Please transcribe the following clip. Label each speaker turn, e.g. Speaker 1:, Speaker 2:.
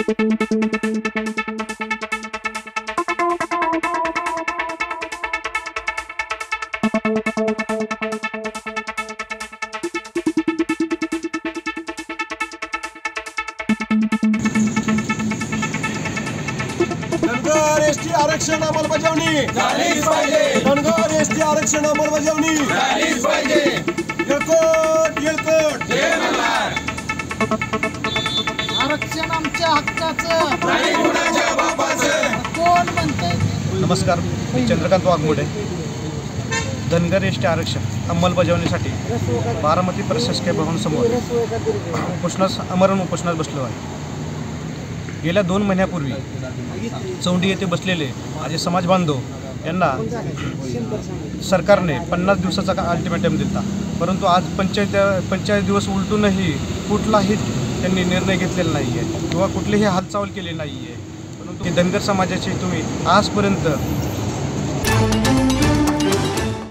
Speaker 1: Dhangar ST आरक्षण अंमलबजावणी झालीच पाहिजे। धनगर एसटी आरक्षण अंमलबजावणी झालीच पाहिजे। येळकोट येळकोट जय मल्हार।
Speaker 2: आरक्षण आमच्या हक्काचं
Speaker 1: नाही कुणाच्या बापाचं।
Speaker 2: कोण म्हणतंय?
Speaker 3: नमस्कार, मी चंद्रकांत वाघमोडे। धनगर एसटी आरक्षण अंमलबजावणीसाठी बारामती प्रशासकीय भवनासमोर आमरण उपोषणास बसलो आहे। गेल्या 2 महिन्यापूर्वी चौंडी येथे बसलेले माझे समाज बांधव यांना सरकारने 50 दिवसाचा अल्टिमेटम दिला, परंतु आज 45 दिवस उलटूनही कुठलाही त्यांनी निर्णय घेतलेला नाही आहे किंवा कुठलीही हालचाल केली नाही आहे। परंतु धनगर समाजाची तुम्ही आजपर्यंत